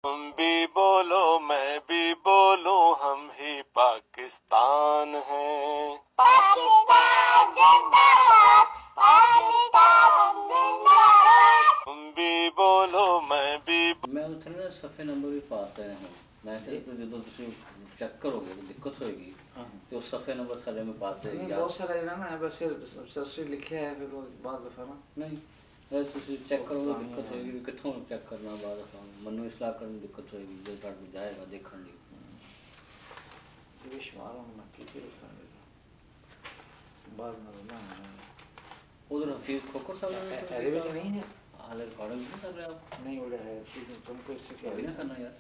تم بھی بولو میں بھی بولوں ہم ہی پاکستان ہیں. پاکستان زندہ باد، پاکستان زندہ باد. تم بھی بولو میں بھی میں اتنے صفحے نمبر بھی پاس رہے ہوں میں جدو تھی چیک کرو گے تو دقت ہوئے گی کہ اس صفحے نمبر تھلے میں پاس رہے گی. بہت سارا جانا ہے بس سسٹری لکھے ہے پھر بعض دفعہ نا نہیں تھی چیک کرو گے دقت ہوئے گی کتوں چیک کرنا بعد دفعہ منو اصلاح کرنے میں دقت ہوئے گی جو تک جائے گا دیکھنے لی یہ شمار ہونا کی بعض نظر ادھر حفیظ کھوکر صاحب نہیں ہے حال ریکارڈنگ نہیں کر رہے آپ نہیں اڑا ہے تم کو اس سے کیا ابھی نہ کرنا یار.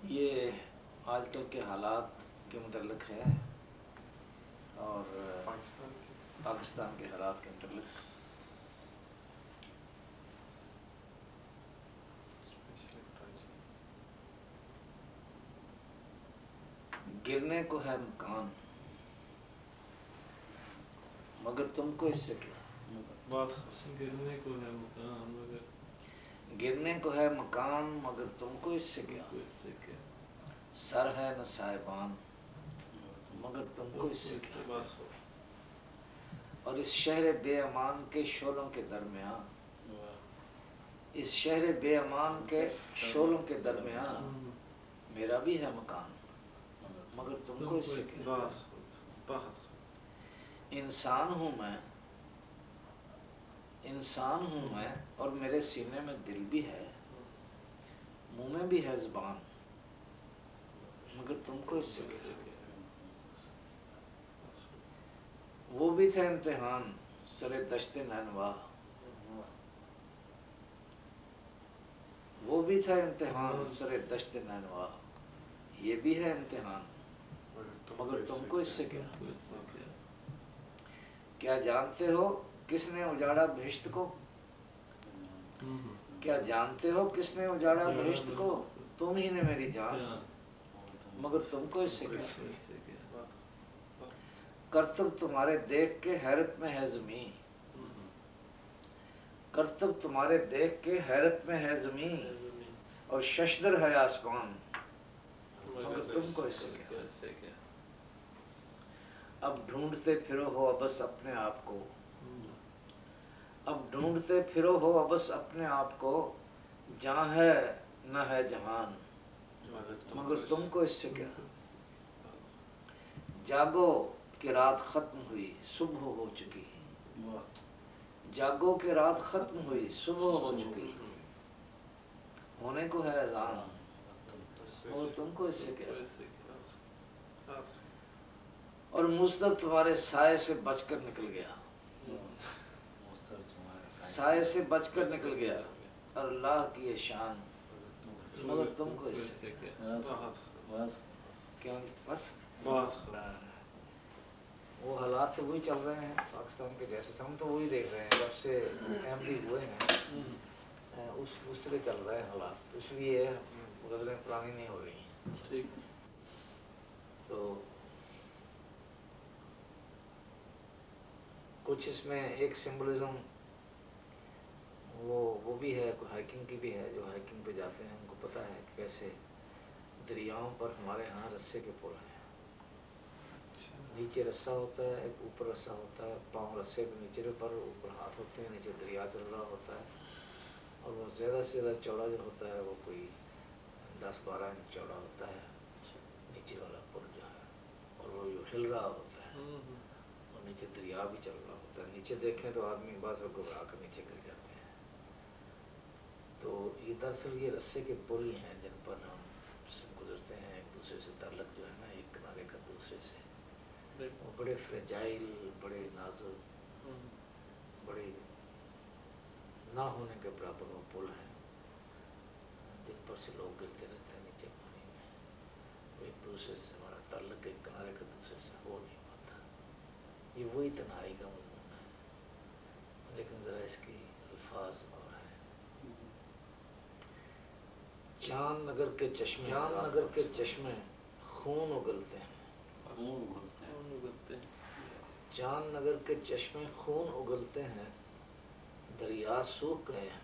یہ آج کل کے حالات کے متعلق ہے اور پاکستان کے حالات کے متعلق. گرنے کو ہے مکان مگر تم کو اس سے کیا. گرنے کو ہے مکان مگر گرنے کو ہے مکان مگر تم کو اس سے کیا. سر ہے نہ صاحبان مگر تم کو اس سے کیا. اور اس شہر بے امان کے شعلوں کے درمیان اس شہر بے امان کے شعلوں کے درمیان میرا بھی ہے مکان مگر تم کو اس سے کیا. انسان ہوں میں اور میرے سینے میں دل بھی ہے منہ میں بھی ہے زبان مگر تم کو اس سے کیا. وہ بھی تھا امتحان سرے دشت نینوا وہ بھی تھا امتحان سرے دشت نینوا یہ بھی ہے امتحان مگر تم کو اس سے کیا. کیا جانتے ہو کس نے اجاڑا بہشت کو کیا جانتے ہو کس نے اجاڑا بہشت کو تم ہی نے میری جان مگر تم کو اس سے کیا. کرتب تمہارے دیکھ کے حیرت میں ہے زمین کرتب تمہارے دیکھ کے حیرت میں ہے زمین اور ششدر ہے آسمان مگر تم کو اس سے کیا. اب ڈھونڈتے پھرو ہو ابس اپنے آپ کو اب ڈھونڈتے پھرو ہو ابس اپنے آپ کو جہاں ہے نہ ہے جہان مگر تم کو اس سے کیا. جاگو کہ رات ختم ہوئی صبح ہو چکی جاگو کہ رات ختم ہوئی صبح ہو چکی ہونے کو ہے اذان اور تم کو اس سے کیا. اور مزدر تمہارے سائے سے بچ کر نکل گیا سائے سے بچ کر نکل گیا اور اللہ کی یہ شان مگر تم کو اس سے کیا. بس وہ حالات تو وہی چل رہے ہیں پاکستان کے جیسے ہم تو وہی دیکھ رہے ہیں جب سے احمدی ہوئے ہیں اس طرح چل رہے ہیں حالات اس لیے غزلیں پرانی نہیں ہو رہی. تو کچھ اس میں ایک سمبلزم وہ بھی ہے ہائکنگ کی بھی ہے جو ہائکنگ پہ جاتے ہیں ان کو پتہ ہے کہ کیسے دریاؤں پر ہمارے ہاں رسے کے پل ہیں نیچے رسہ ہوتا ہے ایک اوپر رسہ ہوتا ہے پاؤں رسے پہ نیچے پر اوپر ہاتھ ہوتے ہیں نیچے دریا چل رہا ہوتا ہے اور وہ زیادہ سے زیادہ چوڑا جو ہوتا ہے وہ کوئی 10-12 انچ چوڑا ہوتا ہے نیچے والا پل جو ہے اور وہ جو ہل رہا ہوتا ہے اور نیچے دریا بھی چل رہا ہوتا ہے. نیچے دیکھیں تو آدمی بعض وقت گھبرا کر نیچے گر جاتے ہیں. تو یہ دراصل یہ رسے کے پل ہیں جن پر ہم گزرتے ہیں ایک دوسرے سے تعلق جو ہے نا ایک کنارے کا دوسرے سے وہ بڑے فریجائل بڑے نازک بڑے نہ ہونے کے برابر وہ پل ہیں جن پر سے لوگ گرتے رہتے ہیں نیچے پانی میں. ایک دوسرے سے ہمارا تعلق ایک کنارے کا دوسرے سے ہو نہیں پاتا. یہ وہی تنہائی کا مضمون ہے لیکن ذرا اس کی الفاظ اور ہیں. چاند نگر کے چشمے خون اگلتے ہیں چاند نگر کے چشمے خون اگلتے ہیں دریا سوکھ گئے ہیں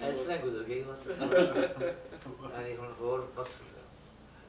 ਇਸ ਤਰ੍ਹਾਂ ਗੁਜ਼ਰ ਗਈ ਬਸ। ਯਾਨੀ ਹੁਣ ਹੋਰ ਬਸ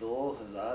2000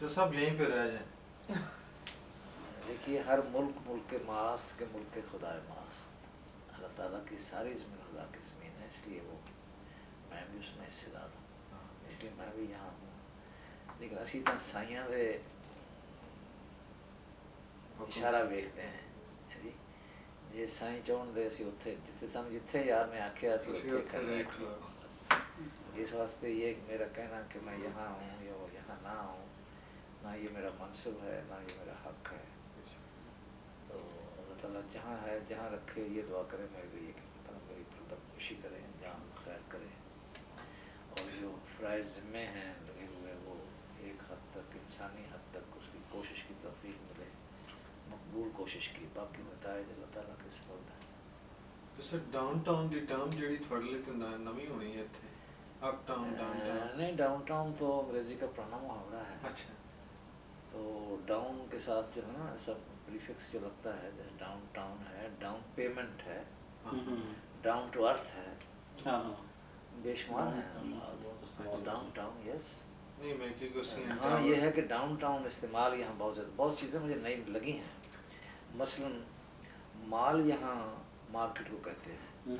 تو سب یہیں پہ رہ جائیں. دیکھیے ہر ملک کے ماست کے ملک کے خدا ماست، اللہ تعالیٰ کی ساری زمین خدا کی زمین ہے، اس لیے وہ میں بھی اس میں حصے دار ہوں، اس لیے میں بھی یہاں ہوں. لیکن اسی طرح سائیاں دے اشارہ ویکھتے ہیں جی، جی سائیں چاہن دے اسی اتھے جتھے سانوں جتھے یار نے آکھیا اسی اتھے کرنا. اس واسطے یہ میرا کہنا کہ میں یہاں ہوں یا یہاں نہ ہوں، نہ یہ میرا منصب ہے نہ یہ میرا حق ہے. تو اللہ تعالیٰ جہاں ہے جہاں رکھے یہ دعا کرے میرے لیے کہ اللہ تعالیٰ میری پردہ خوشی کرے، جان خیر کرے، اور جو فرائض ذمے ہیں لگے ہوئے وہ ایک حد تک انسانی حد تک اس کی کوشش کی توفیق ملے، مقبول کوشش کی، باقی نتائج اللہ تعالیٰ کے سپرد ہیں. تو سر ڈاؤن ٹاؤن دی ٹرم جیڑی تھوڑے لیے تو نویں ہونی ہے اتنے اپ ٹاؤن ڈاؤن ٹاؤن. نہیں ڈاؤن ٹاؤن تو انگریزی کا پرانا محاورہ ہے. اچھا تو ڈاؤن کے ساتھ جو ہے نا سب پریفکس جو لگتا ہے جیسے ڈاؤن ٹاؤن ہے، ڈاؤن پیمنٹ ہے، ڈاؤن ٹو ارتھ ہے، بے شمار ہیں ڈاؤن ٹاؤن. یس نہیں میں کہ ہاں یہ ہے کہ ڈاؤن ٹاؤن استعمال یہاں بہت زیادہ، بہت چیزیں مجھے نئی لگی ہیں. مثلاً مال یہاں مارکیٹ کو کہتے ہیں،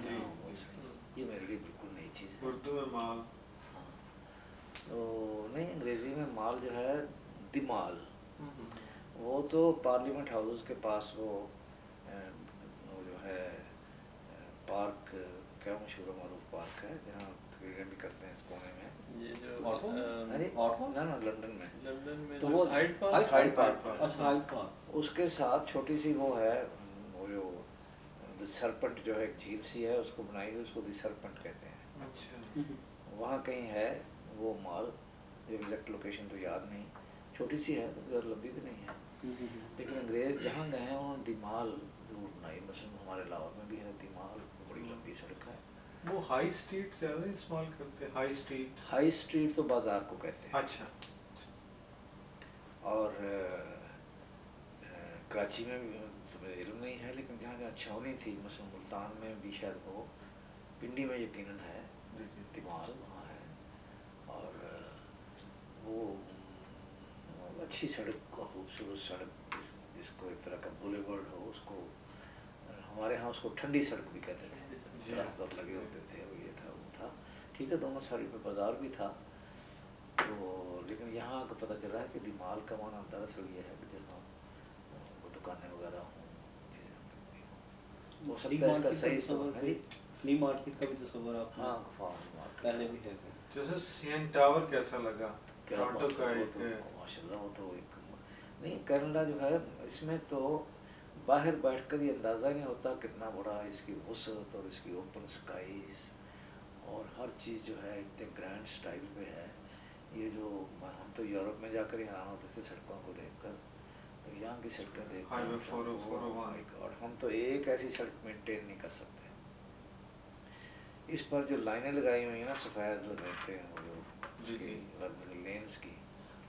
یہ میرے لیے بالکل نئی چیز ہے. اردو میں مال، تو نہیں انگریزی میں مال جو ہے دمال، وہ تو پارلیمنٹ ہاؤس کے پاس وہ جو ہے پارک کیا مشہور معروف پارک ہے جہاں تقریریں بھی کرتے ہیں اس کونے میں، یہ جو نا لندن میں، لندن میں تو وہ ہائیڈ ہائیڈ پارک، پارک، اس کے ساتھ چھوٹی سی وہ ہے وہ جو سرپنٹ جو ہے ایک جھیل سی ہے اس کو بنائی ہوئی، اس کو دی سرپنٹ کہتے ہیں. اچھا وہاں کہیں ہے وہ مال، جو ایگزیکٹ لوکیشن تو یاد نہیں، چھوٹی سی ہے زیادہ لمبی بھی نہیں ہے. لیکن انگریز جہاں گئے ہیں انہوں نے دیمال ضرور بنائی. مثلاً ہمارے لاہور میں بھی ہے دیمال، بڑی لمبی سڑک ہے. وہ ہائی اسٹریٹ زیادہ استعمال کرتے ہیں. ہائی اسٹریٹ، ہائی اسٹریٹ تو بازار کو کہتے ہیں. اچھا اور کراچی میں بھی تو میرے علم نہیں ہے، لیکن جہاں جہاں چھاونی تھی مثلاً ملتان میں بھی شاید ہو، پنڈی میں یقیناً ہے دیمال وہاں ہے. اور وہ اچھی سڑک کو، خوبصورت سڑک جس کو ایک طرح کا بولے ورڈ ہو، اس کو ہمارے ہاں اس کو ٹھنڈی سڑک بھی کہتے تھے، درخت لگے ہوتے تھے، اور یہ تھا وہ تھا. ٹھیک ہے دونوں سائڈ پہ بازار بھی تھا. تو لیکن یہاں کا پتہ چلا ہے کہ دیمال کا معنی دراصل یہ ہے کہ جہاں وہ دکانیں وغیرہ ہوں، چیزیں ملتی ہوں. ہو سکتا ہے اس کا صحیح استعمال ہے. فلی مارکیٹ کا بھی تصور آپ ہاں فارم مارکیٹ پہلے بھی ہے. جیسے سی این ٹاور کیسا لگا؟ کیا ٹورنٹو کا ایک ماشاء اللہ، وہ تو ایک نہیں کینیڈا جو ہے اس میں تو باہر بیٹھ کر یہ اندازہ نہیں ہوتا کتنا بڑا اس کی وسعت اور اس کی اوپن اسکائیز اور ہر چیز جو ہے اتنے گرینڈ اسٹائل پہ ہے. یہ جو ہم تو یورپ میں جا کر حیران ہوتے تھے سڑکوں کو دیکھ کر، تو یہاں کی سڑکیں دیکھ کر، اور ہم تو ایک ایسی سڑک مینٹین نہیں کر سکتے. اس پر جو لائنیں لگائی ہوئی ہیں نا سفید جو رہتے ہیں وہ جو لینس کی،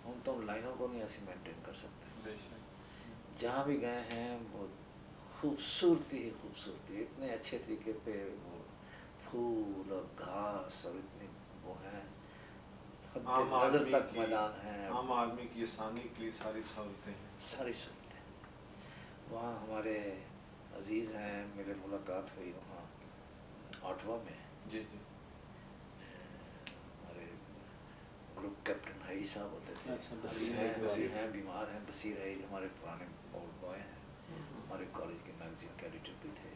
ہم تو ان لائنوں کو نہیں ایسی مینٹین کر سکتے. جہاں بھی گئے ہیں وہ خوبصورتی ہی خوبصورتی، اتنے اچھے طریقے پہ وہ پھول اور گھاس اور اتنی وہ ہیں، نظر تک میدان ہیں، عام آدمی کی آسانی کے لیے ساری سہولتیں ہیں. ساری سہولتیں. وہاں ہمارے عزیز ہیں، میرے ملاقات ہوئی وہاں آٹوا میں. جی جی ہمارے گروپ کیپٹن حئی صاحب ہوتے تھے، اچھا ہیں بیمار ہیں. بصیر حئی ہمارے پرانے اولڈ بوائے ہیں، ہمارے کالج کے میگزین کے ایڈیٹر بھی تھے.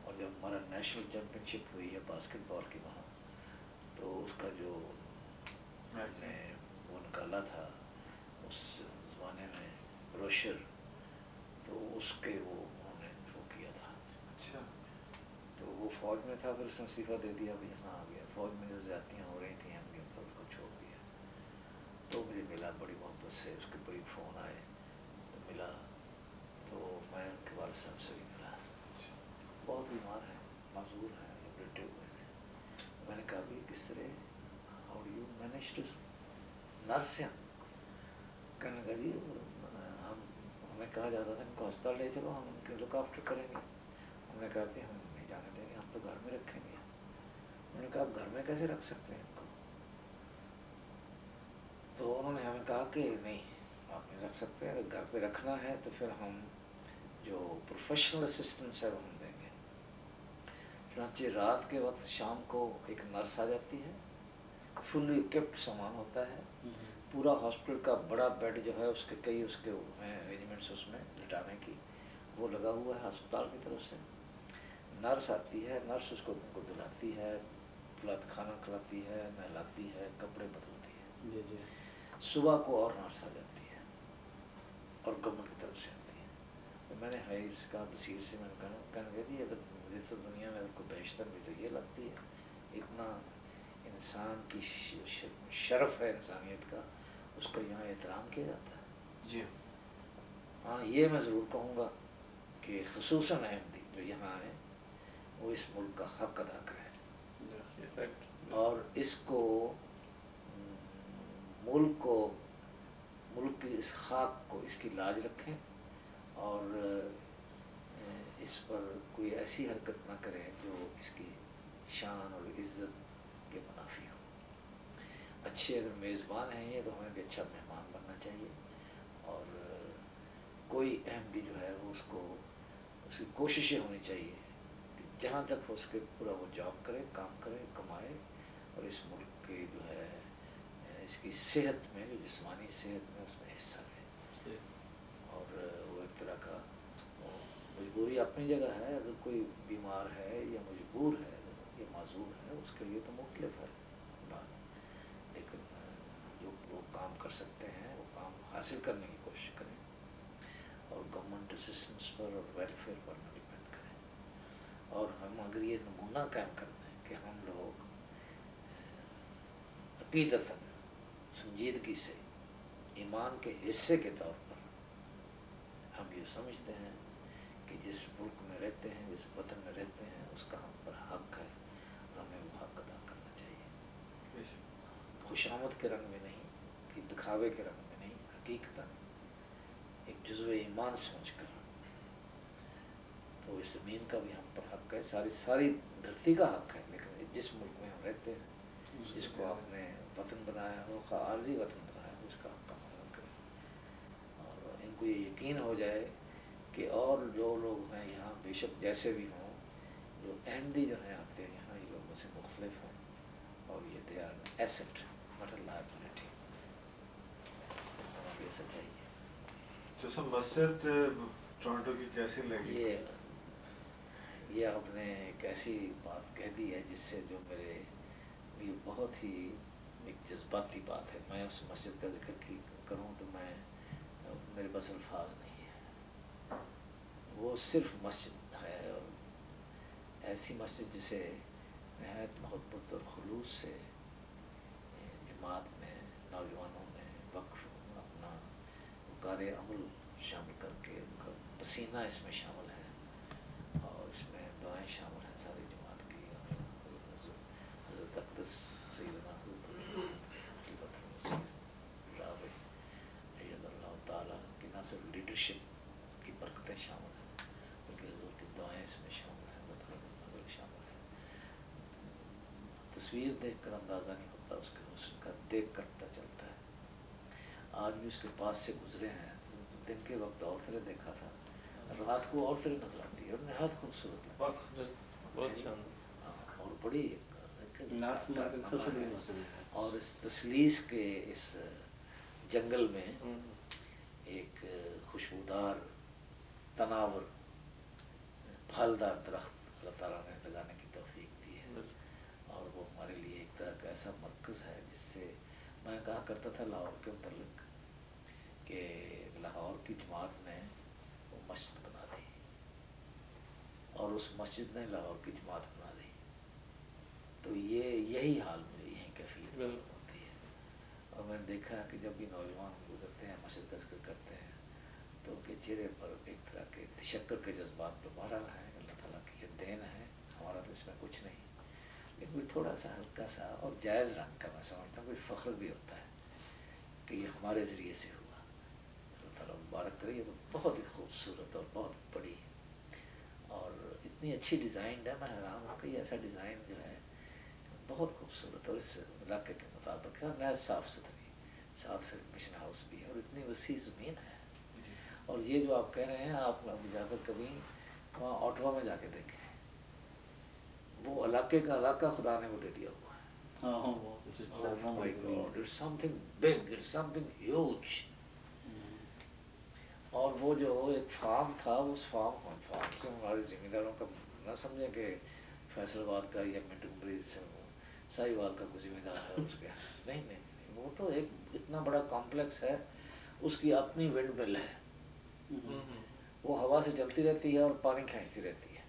اور جب ہمارا نیشنل چیمپئن شپ ہوئی ہے باسکٹ بال کی وہاں، تو اس کا جو ہم نے وہ نکالا تھا اس زمانے میں بروشر، تو اس کے وہ انہوں نے وہ کیا تھا. اچھا تو وہ فوج میں تھا، پھر اس نے استعفیٰ دے دیا، اب یہاں آ گیا. فوج میں جو زیادتیاں ہو رہی تھیں ہم نے اس کو چھوڑ دیا. تو مجھے ملا بڑی محبت سے، اس کے بڑی فون آئے تو ملا. تو میں ان کے والد صاحب سے بھی ملا، بہت بیمار ہیں، معذور ہیں، لیٹے ہوئے ہیں. میں نے کہا بھی کس طرح how do you manage to nurse ہیں؟ کہنے لگا جی ہمیں کہا جاتا تھا ان کو ہسپتال لے چلو، ہم ان کے لک آفٹر کریں گے. ہم نے کہا کہ ہم نہیں جانے دیں گے، ہم تو گھر میں رکھیں گے. انہوں نے کہا آپ گھر میں کیسے رکھ سکتے ہیں ان کو؟ تو انہوں نے ہمیں کہا کہ نہیں آپ نہیں رکھ سکتے. اگر گھر پہ رکھنا ہے تو پھر ہم جو پروفیشنل اسسٹنٹس ہے وہ ہم دیں گے. چنانچہ رات کے وقت شام کو ایک نرس آ جاتی ہے, فلی اکوپڈ سامان ہوتا ہے, پورا ہاسپٹل کا بڑا بیڈ جو ہے اس کے کئی اس کے ہیں ارینجمنٹس اس میں لٹانے کی, وہ لگا ہوا ہے ہسپتال کی طرف سے. نرس آتی ہے, نرس اس کو دلاتی ہے, کھانا کھلاتی ہے, نہلاتی ہے, کپڑے بدلتی ہے. جی. صبح کو اور نرس آ جاتی ہے اور گورنمنٹ کی طرف سے آتی ہے. تو میں نے ہائی سے کہا, بصیر سے میں نے کہا جی اگر مجھے تو دنیا میں کو بیشتر بھی تو یہ لگتی ہے, اتنا انسان کی شرف ہے انسانیت کا, اس کا یہاں احترام کیا جاتا ہے. جی ہاں یہ میں ضرور کہوں گا کہ خصوصاً احمدی جو یہاں آئے وہ اس ملک کا حق ادا کریں اور اس کو ملک کی اس خاک کو, اس کی لاج رکھیں اور اس پر کوئی ایسی حرکت نہ کریں جو اس کی شان اور عزت کے منافی ہو. اچھے اگر میزبان ہیں یہ تو ہمیں بھی اچھا مہمان بننا چاہیے, اور کوئی احمدی جو ہے وہ اس کی کوششیں ہونی چاہیے کہ جہاں تک ہو سکے پورا وہ جاب کرے, کام کرے, کمائے, اور اس ملک کی جو ہے اس کی صحت میں, جو جسمانی صحت میں, اس میں حصہ لے. اور وہ ایک طرح کا مجبوری اپنی جگہ ہے, اگر کوئی بیمار ہے یا مجبور ہے یا معذور ہے اس کے لیے تو مختلف ہے بات, لیکن جو لوگ کام کر سکتے ہیں وہ کام حاصل کرنے کی کوشش کریں اور گورنمنٹ اسسٹنس پر اور ویلفیئر پر نہ ڈپینڈ کریں. اور ہم اگر یہ نمونہ قائم کرتے ہیں کہ ہم لوگ عقیدتاً سنجیدگی سے ایمان کے حصے کے طور پر ہم یہ سمجھتے ہیں کہ جس ملک میں رہتے ہیں, جس وطن میں رہتے ہیں, اس کا ہم پر حق ہے اور ہمیں وہ حق ادا کرنا چاہیے. خوشامد کے رنگ میں نہیں, کہ دکھاوے کے رنگ میں نہیں, حقیقتاً ایک جزو ایمان سمجھ کر. تو اس زمین کا بھی ہم پر حق ہے, ساری دھرتی کا حق ہے, لیکن جس ملک میں ہم رہتے ہیں, جس کو آپ نے وطن بنایا ہو, عارضی وطن بنایا ہو, اس کا حق ہم ادا کریں. اور ان کو یہ یقین ہو جائے کہ اور جو لوگ ہیں یہاں بے شک جیسے بھی ہوں, جو احمدی جو ہیں آتے ہیں یہاں, یہ لوگوں سے مختلف ہیں اور یہ they are asset not a liability. یہ سچائی ہے. تو سب مسجد ٹورنٹو کی کیسی لگی؟ یہ آپ نے ایک ایسی بات کہہ دی ہے جس سے جو میرے لیے بہت ہی ایک جذباتی بات ہے. میں اس مسجد کا ذکر کروں تو میرے پاس الفاظ نہیں ہے. وہ صرف مسجد ہے, اور ایسی مسجد جسے نہایت محبت اور خلوص سے جماعت نے, نوجوانوں نے وقف اپنا کار عمل شامل کر کے, ان کا پسینہ اس میں شامل ہے اور اس میں دعائیں شامل ہیں ساری جماعت کی. حضرت اقدس سیدنا اللہ تعالیٰ کی نہ صرف لیڈرشپ کی برکتیں شامل ہیں بلکہ حضور کی دعائیں اس میں شامل ہیں, نظر شامل ہیں. تصویر دیکھ کر اندازہ نہیں ہوتا اس کے حسن کا, دیکھ کر پتہ چلتا ہے. آج بھی اس کے پاس سے گزرے ہیں, دن کے وقت اور طرح دیکھا تھا, رات کو اور طرح نظر آتی ہے, اور نہایت خوبصورت لگتی ہے, بہت شاندار اور بڑی اور اس تسلیس کے اس جنگل میں ایک خوشبودار تناور پھلدار درخت اللہ تعالیٰ نے لگانے کی توفیق دی ہے, اور وہ ہمارے لیے ایک طرح کا ایسا مرکز ہے جس سے میں کہا کرتا تھا لاہور کے متعلق کہ لاہور کی جماعت نے وہ مسجد بنا دی, اور اس مسجد نے لاہور کی جماعت بنا دی. تو یہی حال مجھے یہیں کیفیت ہوتی ہے. اور میں نے دیکھا کہ جب بھی نوجوان گزرتے ہیں, مسجد کا ذکر کرتے ہیں, تو ان کے چہرے پر ایک طرح کے تشکر کے جذبات تو بہرحال ہیں, اللہ تعالیٰ کی یہ دین ہے, ہمارا تو اس میں کچھ نہیں, لیکن کوئی تھوڑا سا ہلکا سا اور جائز رنگ کا میں سمجھتا ہوں کوئی فخر بھی ہوتا ہے کہ یہ ہمارے ذریعے سے ہوا. اللہ تعالیٰ مبارک کرے. یہ تو بہت ہی خوبصورت اور بہت بڑی اور اتنی اچھی ڈیزائن ہے, میں حیران ہوں کہ یہ ایسا ڈیزائن جو ہے بہت خوبصورت اور اس علاقے کے مطابق ہے, نہایت صاف ستھری, ساتھ پھر مشن ہاؤس بھی ہے اور اتنی وسیع زمین ہے. اور یہ جو آپ کہہ رہے ہیں آپ اب جا کر کبھی وہاں آٹوا میں جا کے دیکھیں, وہ علاقے کا علاقہ خدا نے وہ دے دیا ہوا ہے. Oh my God, it's something big, it's something huge. اور وہ جو ایک فارم تھا, اس فارم سے ہمارے زمینداروں کا نہ سمجھیں کہ فیصل آباد کا یا منٹو مریض ساہیوال کا کوئی زمیندار ہے اس کے, نہیں نہیں نہیں, وہ تو ایک اتنا بڑا کمپلیکس ہے, اس کی اپنی ونڈ مل ہے, وہ ہوا سے چلتی رہتی ہے اور پانی کھینچتی رہتی ہے,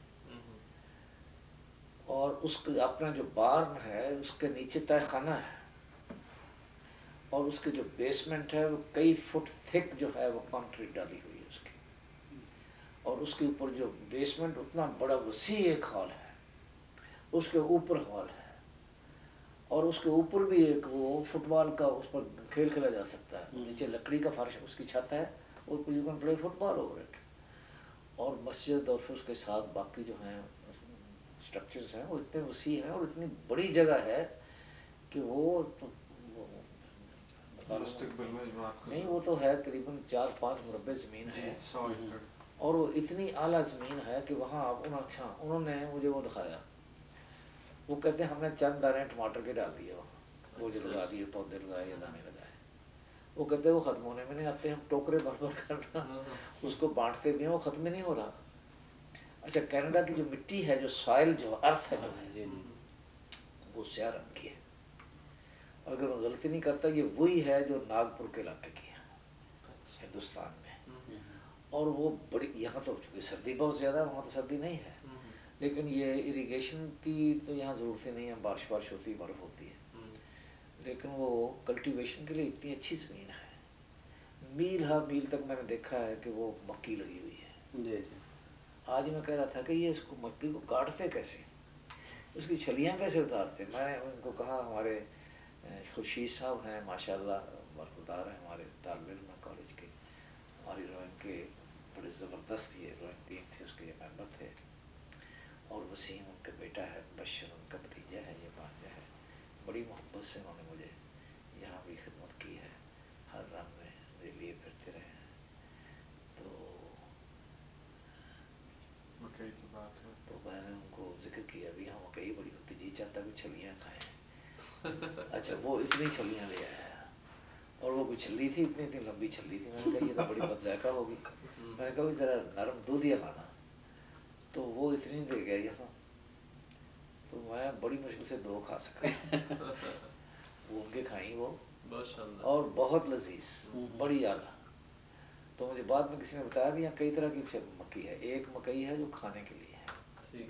اور اس کا اپنا جو بارن ہے اس کے نیچے تہ خانہ ہے, اور اس کے جو بیسمنٹ ہے وہ کئی فٹ تھک جو ہے وہ کنکریٹ ڈالی ہوئی ہے اس کی, اور اس کے اوپر جو بیسمنٹ اتنا بڑا وسیع ایک ہال ہے, اس کے اوپر ہال ہے, اور اس کے اوپر بھی ایک وہ فٹ بال کا اس پر کھیل کھیلا جا سکتا ہے, نیچے لکڑی کا فرش اس کی چھت ہے, اور you can play football over it, اور مسجد اور پھر اس کے ساتھ باقی جو ہیں اسٹرکچرز ہیں وہ اتنے وسیع ہیں اور اتنی بڑی جگہ ہے کہ وہ نہیں, وہ تو ہے قریباً 4-5 مربع زمین ہے, اور وہ اتنی اعلیٰ زمین ہے کہ وہاں اچھا انہوں نے مجھے وہ دکھایا, وہ کہتے ہیں ہم نے چند دانے ٹماٹر کے ڈال دیے وہاں, وہ جو لگا دیے پودے لگائے یا دانے لگائے, وہ کہتے ہیں وہ ختم ہونے میں نہیں آتے, ہم ٹوکرے بھر بھر کر اس کو بانٹتے بھی ہیں, وہ ختم ہی نہیں ہو رہا. اچھا کینیڈا کی جو مٹی ہے, جو سوائل جو ارتھ ہے جو ہے وہ سیاہ رنگ کی ہے, اگر میں غلطی نہیں کرتا یہ وہی ہے جو ناگپور کے علاقے کی ہے ہندوستان میں, اور وہ بڑی, یہاں تو چونکہ سردی بہت زیادہ ہے, وہاں تو سردی نہیں ہے, لیکن یہ اریگیشن کی تو یہاں ضرورت ہی نہیں ہے, بارش ہوتی ہے, برف ہوتی ہے, لیکن وہ کلٹیویشن کے لیے اتنی اچھی زمین ہے, میل ہا میل تک میں نے دیکھا ہے کہ وہ مکی لگی ہوئی ہے. آج میں کہہ رہا تھا کہ یہ اس کو مکی کو کاٹتے کیسے, اس کی چھلیاں کیسے اتارتے. میں نے ان کو کہا, ہمارے خورشید صاحب ہیں ماشاء اللہ, برخوردار ہیں, ہمارے طالب علم ہیں کالج کے, ہماری ڈرائنگ کے بڑے زبردست یہ ڈرائنگ ٹیم تھی, اس کے یہ ممبر تھے, اور وسیم ان کا بیٹا ہے, بشر ان کا بھتیجا ہے, یہ بھانجا ہے, بڑی محبت سے انہوں نے مجھے یہاں بھی خدمت کی ہے, ہر رنگ میں میرے لیے پھرتے رہے ہیں. تو میں نے ان کو ذکر کیا, ابھی ہم مکئی بڑی ہوتی, جی چاہتا بھی چھلیاں کھائیں. اچھا وہ اتنی چھلیاں لے آیا, اور وہ کوئی چھلی تھی اتنی لمبی چھلی تھی, میں نے کہا یہ تو بڑی بد ذائقہ ہوگی, میں نے کہا ذرا نرم دودھیا لانا, تو وہ اتنی دے گیا یہاں, تو میں بڑی مشکل سے 2 کھا سکا. وہ ان کے کھائیں وہ, اور بہت لذیذ, بڑی اعلیٰ. تو مجھے بعد میں کسی نے بتایا کہ یہاں کئی طرح کی مکئی ہے, ایک مکئی ہے جو کھانے کے لیے ہے.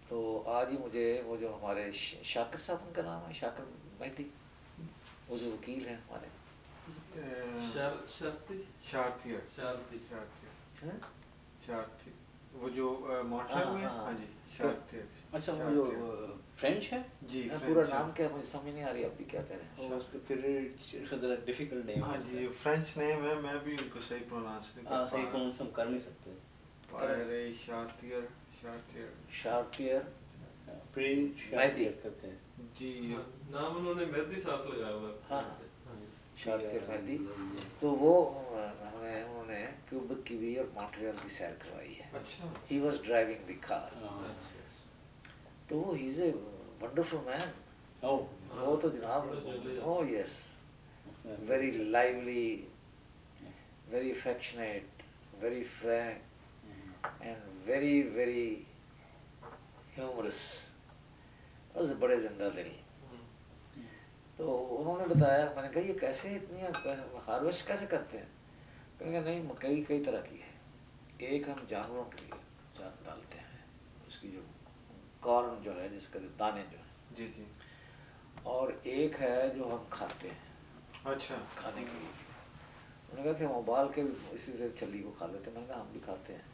تو آج ہی مجھے وہ جو ہمارے شاکر صاحب, ان کا نام ہے شاکر مہدی, وہ جو وکیل ہیں ہمارے, وہ جو مونٹریال میں, ہاں جی شارتیر. اچھا وہ جو فرینچ ہے, جی پورا نام کیا مجھے سمجھ نہیں آ رہی, اب بھی کیا کہہ رہے ہیں, اس کے پھر ڈیفیکلٹ نیم, ہاں جی فرینچ نیم ہے, میں بھی ان کو صحیح پرونانس نہیں کر صحیح پرونانس ہم کر نہیں سکتے. شارتیر مہدی کرتے ہیں جی, نام انہوں نے مہدی ساتھ لگایا ہوا ہے. ہاں شارتیر مہدی. تو وہ انہوں نے کیوبک کی بھی اور مونٹریال کی سیر کروائی ہے. ہی واز ڈرائیونگ دی کار, تو وہ ہی از اے ونڈرفل مین. وہ تو جناب, oh yes, very lovely, very affectionate, very frank, and very very humorous, بڑے زندہ دل. تو انہوں نے بتایا, میں نے کہا یہ کیسے اتنی ہارویسٹ کیسے کرتے ہیں, کہنے کہ نہیں مکئی کئی طرح کی ہے, ایک ہم جانوروں کے لیے جان ڈالتے ہیں, اس کی جو کارن جو ہے جس کے دانے جو ہیں, جی جی, اور ایک ہے جو ہم کھاتے ہیں. اچھا کھانے کے لیے. انہوں نے کہا کہ ہم ابال کے اسی سے چھلی کو کھا لیتے ہیں, میں نے کہا ہم بھی کھاتے ہیں.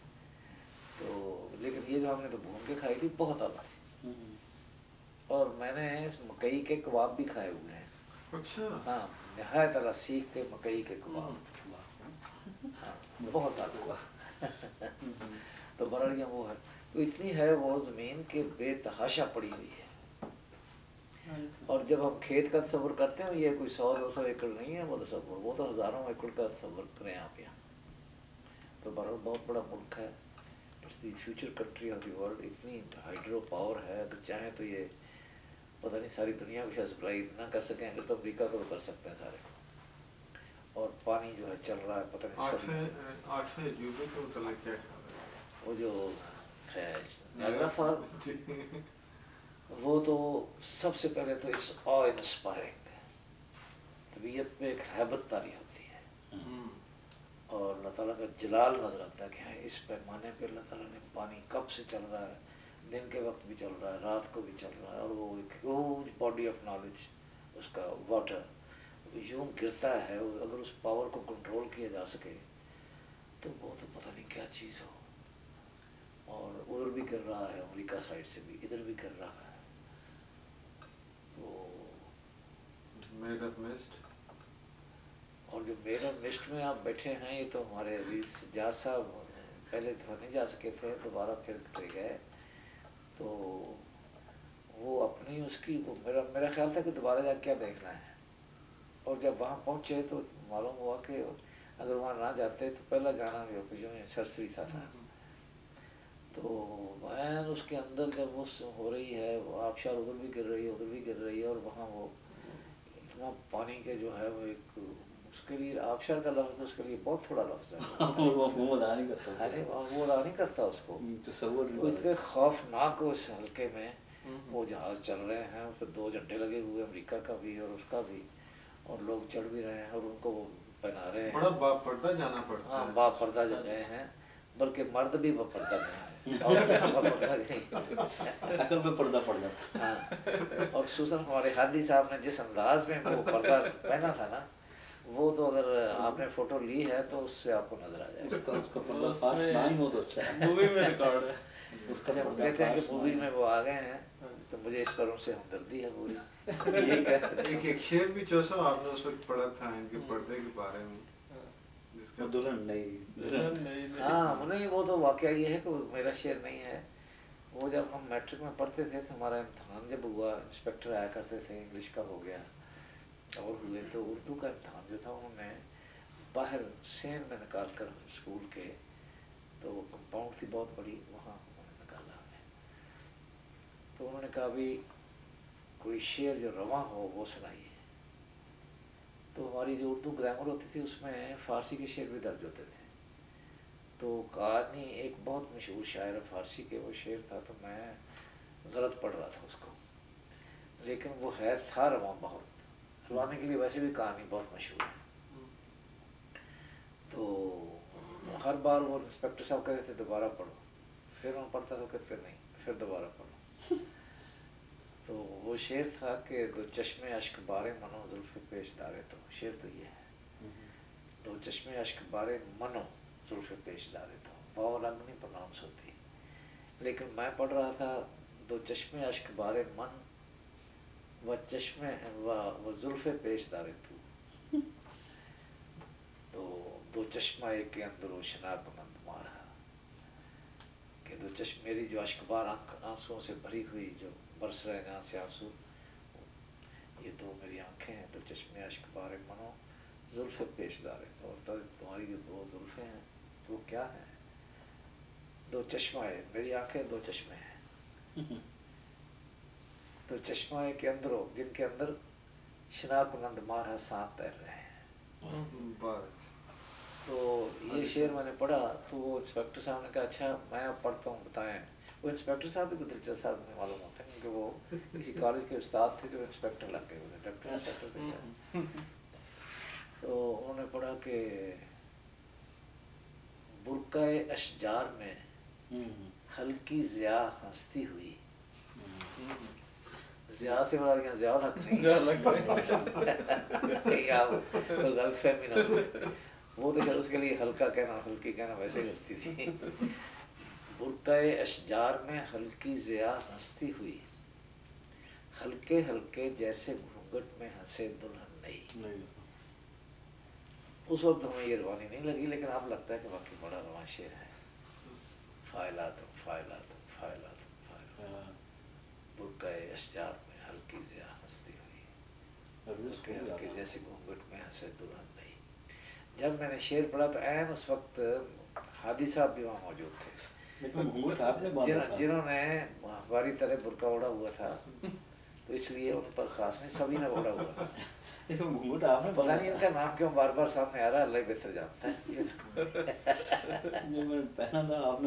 تو لیکن یہ جو ہم نے تو بھون کے کھائی تھی بہت اعلیٰ تھی, اور میں نے اس مکئی کے کباب بھی کھائے ہوئے ہیں. اچھا, ہاں نہایت اعلیٰ سیخ کے مکئی کے کباب, ہاں بہت اعلیٰ. تو برڑیاں وہ ہے, تو اتنی ہے وہ زمین کہ بے تحاشا پڑی ہوئی ہے. اور جب ہم کھیت کا تصور کرتے ہیں یہ کوئی 100-200 ایکڑ نہیں ہے وہ تصور، وہ تو ہزاروں ایکڑ کا تصور کریں آپ یہاں. تو بہرحال بہت بڑا ملک ہے، it's the future country of the world. اتنی ہائیڈرو پاور ہے، اگر چاہیں تو یہ پتہ نہیں ساری دنیا کو شاید سپلائی نہ کر سکیں گے تو امریکہ کو تو کر سکتے ہیں سارے. اور پانی جو ہے چل رہا ہے پتہ نہیں آٹھ عجوبے کے متعلق کیا خیال ہے؟ وہ جو ہے نائگرا فال، وہ تو سب سے پہلے تو اٹس آ انسپائرنگ. طبیعت میں ایک ہیبت تاری ہوتی ہے اور اللہ تعالیٰ کا جلال نظر آتا ہے کہ ہاں اس پیمانے پہ اللہ تعالیٰ نے پانی کب سے چل رہا ہے، دن کے وقت بھی چل رہا ہے، رات کو بھی چل رہا ہے، اور وہ ایک ہیوج باڈی آف نالج اس کا واٹر یوں گرتا ہے. اگر اس پاور کو کنٹرول کیا جا سکے تو وہ تو پتہ نہیں کیا چیز ہو. اور ادھر بھی کر رہا ہے امریکہ سائڈ سے بھی، ادھر بھی کر رہا ہے. تو اور جو میرا مسٹ میں آپ بیٹھے ہیں یہ تو ہمارے عزیز سجاد صاحب پہلے تو نہیں جا سکے تھے، دوبارہ پھر گئے. تو وہ اپنی اس کی میرا خیال تھا کہ دوبارہ جا کیا دیکھنا ہے. اور جب وہاں پہنچے تو معلوم ہوا کہ اگر وہاں نہ جاتے تو پہلا گانا بھی جو سرسری تھا. تو میں اس کے اندر جب اس ہو رہی ہے وہ آبشار ادھر بھی گر رہی ہے ادھر بھی گر رہی ہے، اور وہاں وہ اتنا پانی کے جو ہے وہ ایک اس کے لیے آبشار کا لفظ اس کے لیے بہت تھوڑا لفظ ہے. وہ ادا نہیں کرتا اس کو. اتنے خوفناک اس حلقے میں وہ جہاز چل رہے ہیں، اس پہ 2 جھنڈے لگے ہوئے امریکہ کا بھی اور اس کا بھی، اور لوگ چڑھ بھی رہے ہیں اور ان کو وہ پہنا رہے ہیں. بڑا باپردہ جانا پڑتا ہے. ہاں باپردہ جو گئے ہیں، بلکہ مرد بھی باپردہ گئے ہیں. اور خصوصاً ہمارے ہادی صاحب نے جس انداز میں وہ پردہ پہنا تھا نا، وہ تو اگر آپ نے فوٹو لی ہے تو اس سے آپ کو نظر آ جائے گا. کہتے ہیں کہ مووی میں وہ آ گئے ہیں تو مجھے اس پر ان سے ہمدردی ہے پوری. ایک شعر بھی چوسا آپ نے اس وقت پڑھا تھا ان کے پردے کے بارے میں، ہاں نہیں وہ تو واقعہ یہ ہے کہ میرا شعر نہیں ہے. وہ جب ہم میٹرک میں پڑھتے تھے تو ہمارا امتحان جب ہوا، انسپیکٹر آیا کرتے تھے، انگلش کا ہو گیا اور ہوئے، تو اردو کا امتحان جو تھا انہوں نے باہر سین میں نکال کر اسکول کے، تو وہ کمپاؤنڈ تھی بہت بڑی، وہاں انہوں نے نکالا ہمیں. تو انہوں نے کہا بھی کوئی شعر جو رواں ہو وہ سنائیے. تو ہماری جو اردو گرامر ہوتی تھی اس میں فارسی کے شعر بھی درج ہوتے تھے. تو قادنی ایک بہت مشہور شاعر فارسی کے، وہ شعر تھا تو میں غلط پڑھ رہا تھا اس کو، لیکن وہ ہے تھا رواں بہت. روانے کے لیے ویسے بھی کہانی بہت مشہور ہے. تو ہر بار وہ انسپیکٹر صاحب کہتے تھے دوبارہ پڑھو، پھر میں پڑھتا تو کہتے نہیں پھر دوبارہ پڑھو. تو وہ شعر تھا کہ دو چشمے اشک بارے منو زلف پیش دارے. تو شعر تو یہ ہے، دو چشمے اشک بارے منو زلف پیش دارے. تو واو رنگ نہیں پروناؤنس ہوتی، لیکن میں پڑھ رہا تھا دو چشمے اشک بارے من و چشمے و زلف پیش دارے. تو دو چشمہ ایک کے اندر روشنا بلند مارا، کہ دو چشم میری جو اشک بار آنسوؤں سے بھری ہوئی جو برس رہے جہاں سے آنسو، یہ دو میری آنکھیں ہیں. دو چشمے اشک بارے منو زلف پیش دارے. اور تمہاری جو 2 زلفیں ہیں تو وہ کیا ہیں؟ 2 چشمہ ہے، میری آنکھیں 2 چشمے ہیں. تو چشمہ کے اندر ہو جن کے اندر شناک نند مارا سانپ تیر رہے ہیں. تو یہ شعر میں نے پڑھا تو وہ انسپیکٹر صاحب نے کہا اچھا میں اب پڑھتا ہوں بتائیں. وہ انسپیکٹر صاحب بھی دلچسپ آدمی معلوم ہوتے ہیں کیونکہ وہ کسی کالج کے استاد تھے جو انسپیکٹر لگ گئے ہوئے، ڈپٹی انسپیکٹر تھے. تو انہوں نے پڑھا کہ برقعے اشجار میں ہلکی ضیاء ہنستی ہوئی. ضیاء سے مراد یہاں ضیاء الحق نہیں، غلط فہمی نہ ہو. وہ تو اس کے لیے ہلکا کہنا ہلکی کہنا ویسے ہی لگتی تھی. برقعے اشجار میں ہلکی ضیاء ہنستی ہوئی، ہلکے ہلکے جیسے گھونگھٹ میں ہنسے دلہن نہیں. اس وقت ہمیں یہ روانی نہیں لگی، لیکن اب لگتا ہے کہ واقعی بڑا رواں شعر ہے. فائلات فائلات فائلات فائلات برقعے اشجار میں ہلکی ضیاء اس کے جیسے گھونگھٹ میں ہنسے دلہن نہیں. جب میں نے شعر پڑھا تو عین اس وقت ہادی صاحب بھی وہاں موجود تھے جنہوں نے ہماری طرح برقع اوڑا ہوا تھا, تو اس لیے ان پر خاص نہیں, سبھی نے اوڑا ہوا تھا. پتہ نہیں ان کا نام کیوں بار بار سامنے آ رہا ہے, اللہ ہی بہتر جانتا ہے.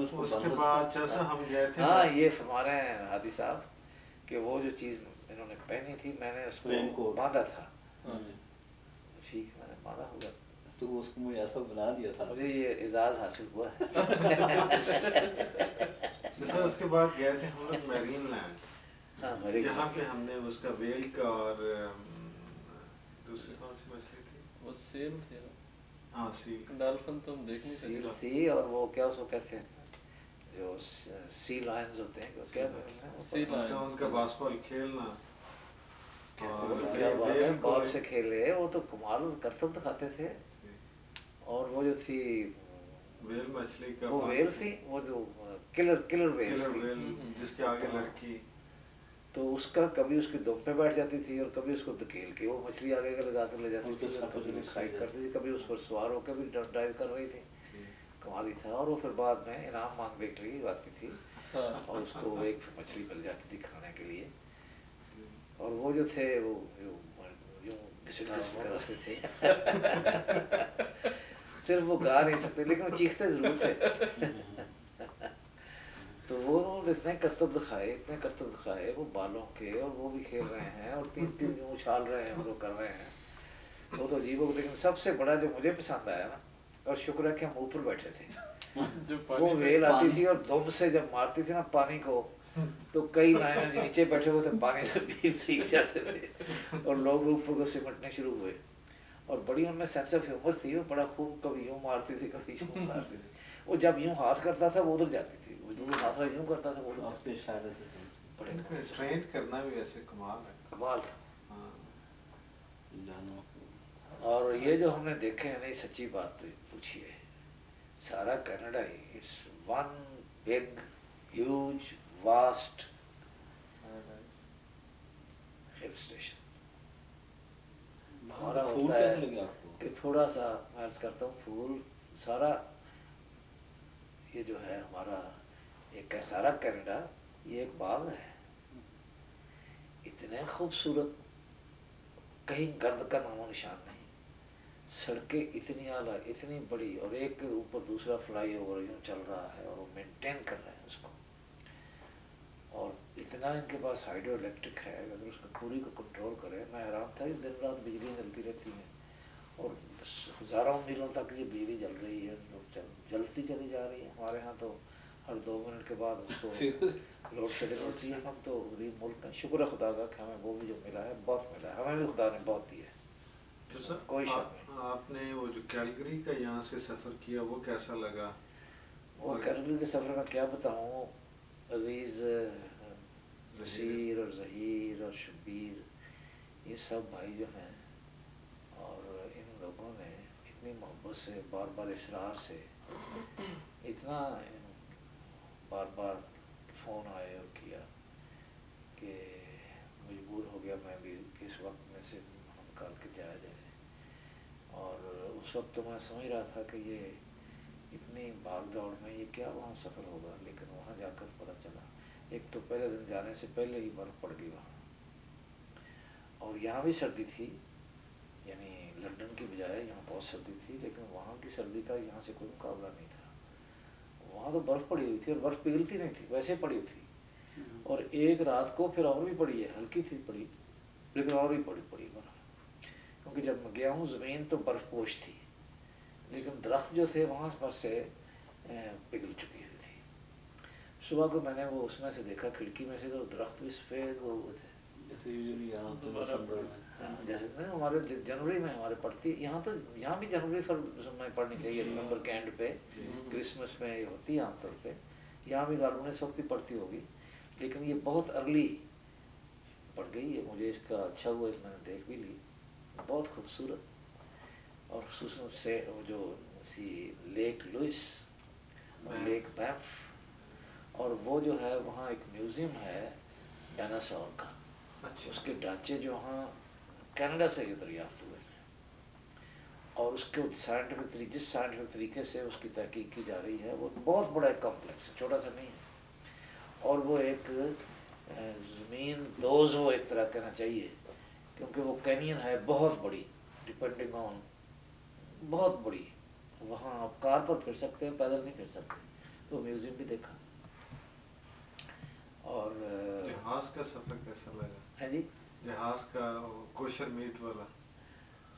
اس کے بعد جیسا ہم گئے تھے, ہاں یہ فرما رہے ہیں ہادی صاحب کہ وہ جو چیز انہوں نے پہنی تھی میں نے اس کو باندھا تھا. ٹھیک, میں نے باندھا ہوگا تو اس کو مجھے ایسا بنا دیا تھا, مجھے یہ اعزاز حاصل ہوا ہے. جیسا اس کے بعد گئے تھے ہم لوگ میرین لینڈ, جہاں پہ ہم نے اس کا ویل کا اور دوسری کون سی مچھلی تھی, وہ سیل تھی نا. ہاں سیل, ڈالفن تو ہم دیکھ نہیں سیل سکتے. تھی, اور وہ کیا اس کو کہتے ہیں جو سی لائنز ہوتے ہیں, کیا سی لائنز, ان کا باسکٹ بال کھیلنا, کیا بات ہے, بال سے کھیلے, وہ تو کمال کرتب دکھاتے تھے. اور وہ جو تھی ویل مچھلی کا, وہ ویل تھی, وہ جو کلر ویل تھی جس کے آگے لڑکی, تو اس کا کبھی اس کی دم پہ بیٹھ جاتی تھی اور کبھی اس کو دھکیل کے وہ مچھلی آگے کے لگا کر لے جاتی تھی, اور کبھی سائڈ کرتی تھی, کبھی اس پر سوار ہو کے بھی ڈرائیو کر رہی تھی. کمالی تھا. اور وہ پھر بعد میں انعام مانگنے کے لیے آتی تھی, اور اس کو ایک مچھلی مل جاتی تھی کھانے کے لیے. اور وہ جو تھے وہ یوں گھسٹ کرتے تھے, صرف وہ گا نہیں سکتے لیکن وہ چیختے ضرور تھے. تو وہ اتنے کرتب دکھائے وہ بالوں کے, اور وہ بھی کھیل رہے ہیں اور تین یوں اچھال رہے ہیں, وہ کر رہے ہیں. وہ تو عجیب ہو. لیکن سب سے بڑا جو مجھے پسند آیا نا, اور شکر ہے کہ ہم اوپر بیٹھے تھے, وہ ویل آتی تھی اور دم سے جب مارتی تھی نا پانی کو, تو کئی لائنیں نیچے بیٹھے ہوئے تھے, پانی سے بھیگ جاتے تھے, اور لوگ اوپر کو سمٹنے شروع ہوئے. اور بڑی ان میں سینس آف ہیومر تھی, وہ بڑا خوب کبھی یوں مارتی تھی کبھی یوں مارتی تھی. وہ جب یوں ہاتھ کرتا تھا وہ ادھر جاتی تھی, وہ جو ہاتھ یوں کرتا تھا وہ بڑے ٹرین کرنا بھی ویسے کمال ہے, کمال تھا. اور یہ جو ہم نے دیکھے ہیں, نہیں سچی بات پوچھیے, سارا کینیڈا ہی it's one big huge vast hill station. ہمارا ہوتا ہے کہ تھوڑا سا میں عرض کرتا ہوں پھول سارا, یہ جو ہے ہمارا ایک سارا کینیڈا یہ ایک باغ ہے. اتنے خوبصورت, کہیں گرد کا نام و نشان نہیں, سڑکیں اتنی اعلیٰ اتنی بڑی, اور ایک کے اوپر دوسرا فلائی اوور یوں چل رہا ہے, اور وہ مینٹین کر رہے ہیں اس کو. اور اتنا ان کے پاس ہائیڈرو الیکٹرک ہے, اگر اس کو پوری کو کنٹرول کرے. میں حیران تھا کہ دن رات بجلی جلتی رہتی ہیں, اور ہزاروں میلوں تک یہ بجلی جل رہی ہے, جلتی چلی جا رہی ہے. ہمارے ہاں تو ہر 2 منٹ کے بعد اس کو لوڈ شیڈنگ ہوتی ہے. ہم تو غریب ملک ہیں, شکر ہے خدا کا کہ ہمیں وہ بھی جو ملا ہے بہت ملا ہے, ہمیں بھی خدا نے بہت دیا ہے, کوئی شک نہیں. آپ نے وہ جو کیلگری کا یہاں سے سفر کیا وہ کیسا لگا؟ وہ کیلگری کے سفر کا کیا بتاؤں عزیز, ظہیر اور ظہیر اور شبیر, یہ سب بھائی جو ہیں, اور ان لوگوں نے اتنی محبت سے, بار بار اصرار سے, اتنا بار بار فون آئے اور کیا کہ مجبور ہو گیا میں بھی کہ اس وقت میں سے نکال کے جایا جائے. اور اس وقت تو میں سمجھ رہا تھا کہ یہ اتنی بھاگ دوڑ میں یہ کیا وہاں سفر ہوگا, لیکن وہاں جا کر پتہ چلا. ایک تو پہلے دن جانے سے پہلے ہی برف پڑ گئی وہاں, اور یہاں بھی سردی تھی, یعنی لندن کی بجائے یہاں بہت سردی تھی, لیکن وہاں کی سردی کا یہاں سے کوئی مقابلہ نہیں تھا. وہاں تو برف پڑی ہوئی تھی, اور برف پگھلتی نہیں تھی, ویسے پڑی تھی. اور ایک رات کو پھر اور بھی پڑی ہے, ہلکی تھی پڑی, لیکن اور بھی پڑی برف. کیونکہ جب میں گیا ہوں زمین تو برف پوش تھی, لیکن درخت جو تھے وہاں پر سے پگھل چکی ہوئی تھی. صبح کو میں نے وہ اس میں سے دیکھا کھڑکی میں سے, تو درخت بھی سفید ہوئے تھے, جیسے ہمارے جنوری میں ہمارے پڑتی, یہاں بھی جنوری میں پڑنی چاہیے, دسمبر کے اینڈ پہ, کرسمس میں ہوتی ہے عام طور پہ, یہاں بھی غالباً اس وقت ہی پڑتی ہوگی, لیکن یہ بہت ارلی پڑ گئی ہے. مجھے اس کا اچھا ہوا, میں نے دیکھ بھی لی, بہت خوبصورت. اور خصوصاً سے وہ جو لیک لوئس اور لیک بینف, اور وہ جو ہے وہاں ایک میوزیم ہے ڈائناسور کا, اس کے ڈھانچے جو وہاں کینیڈا سے یہ دریافت ہوئے ہیں، اور اس کے جس سائنٹیفک طریقے سے اس کی تحقیق کی جا رہی ہے وہ بہت بڑا ایک کمپلیکس ہے، چھوٹا سا نہیں ہے، اور وہ ایک زمین دوز ہو ایک طرح کہنا چاہیے، کیونکہ وہ کینین ہے بہت بڑی، ڈپینڈنگ آن بہت بڑی، وہاں آپ کار پر پھر سکتے ہیں، پیدل نہیں پھر سکتے، تو میوزیم بھی دیکھا۔ اور جہاز کا سفر کیسا لگا؟ ہے جی جہاز کا کوشر میٹ والا؟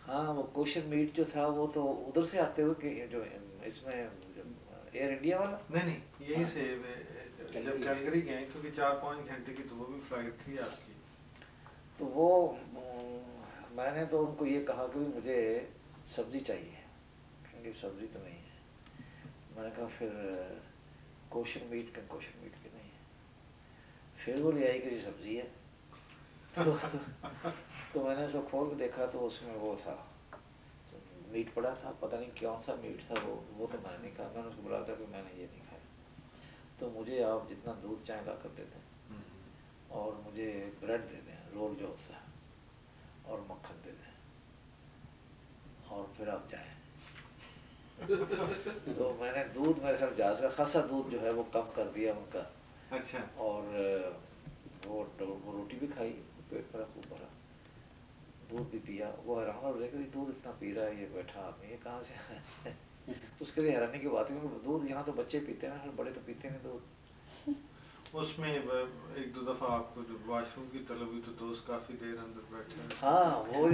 ہاں وہ کوشر میٹ جو تھا وہ تو ادھر سے آتے ہوئے کہ جو اس میں ایئر انڈیا والا نہیں یہیں سے جب کیلگری گئے کیونکہ 4-5 گھنٹے کی تو وہ بھی فلائٹ تھی آپ کی، تو وہ میں نے تو ان کو یہ کہا کہ مجھے سبزی چاہیے، کیونکہ سبزی تو نہیں ہے، میں نے کہا پھر کوشر میٹ کی نہیں ہے، پھر وہ لے آئی کہ یہ سبزی ہے، تو میں نے اس کو کھول کے دیکھا تو اس میں وہ تھا میٹ پڑا تھا، پتہ نہیں کون سا میٹ تھا وہ تو میں نے نہیں کھا، میں نے اس کو بولا تھا کہ میں نے یہ نہیں کھایا، تو مجھے آپ جتنا دودھ چائے لا کر دے دیں اور مجھے بریڈ دے دیں، رول جو ہوتا ہے، اور مکھن دے دیں، اور پھر آپ جائیں۔ تو میں نے دودھ میرے خیال جہاز کا خاصا دودھ جو ہے وہ کم کر دیا ان کا، اچھا، اور وہ روٹی بھی کھائی، پیٹ میرا خوب بھرا، دودھ بھی پیا، وہ حیران ہو رہے کہ دودھ اتنا پی رہا ہے یہ بیٹھا آدمی، یہ کہاں سے ہے؟ اس کے لیے حیرانی کی بات ہے کہ دودھ یہاں تو بچے پیتے ہیں، بڑے تو پیتے نہیں دودھ۔ اس میں 1-2 دفعہ آپ کو جو واش روم کی طلب ہوئی تو دوست کافی دیر اندر بیٹھے؟ ہاں وہ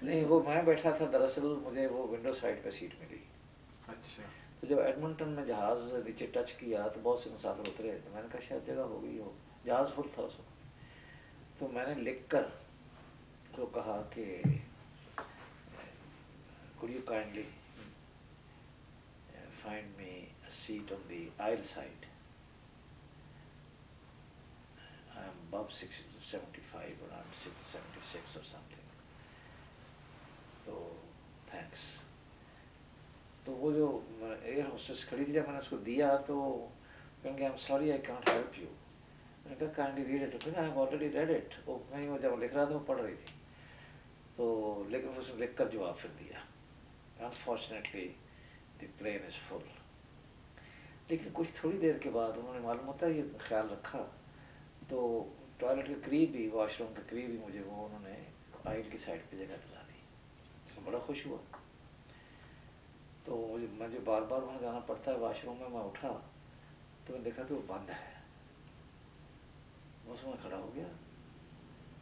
نہیں، وہ میں بیٹھا تھا، دراصل مجھے وہ ونڈو سائڈ پہ سیٹ ملی۔ اچھا، تو جب ایڈمنٹن میں جہاز نیچے ٹچ کیا تو بہت سے مسافر اترے، تو میں نے کہا شاید جگہ ہو گئی ہو، جہاز فل تھا اس وقت، تو میں نے لکھ کر کو کہا کہ could you kindly find me a seat on the aisle side, I am above 75 or I'm 76 or something, تو thanks۔ تو وہ جو ایئر ہوسٹس کھڑی تھی، جب میں نے اس کو دیا تو کہیں گے I'm sorry I can't help you، میں نے کہا kindly read it، I have already read it، وہ میں جب لکھ رہا تھا وہ پڑھ رہی تھی، تو لیکن اس نے لکھ کر جواب پھر دیا unfortunately the plane is full۔ لیکن کچھ تھوڑی دیر کے بعد انہوں نے معلوم ہوتا ہے یہ خیال رکھا، تو ٹوائلٹ کے قریب ہی، واش روم کے قریب ہی مجھے وہ انہوں نے آئل کی سائڈ پہ جگہ دلا دی، تو بڑا خوش ہوا۔ تو مجھے بار بار وہاں جانا پڑتا ہے واش روم میں اٹھا تو میں دیکھا کہ وہ بند ہے، بس میں کھڑا ہو گیا،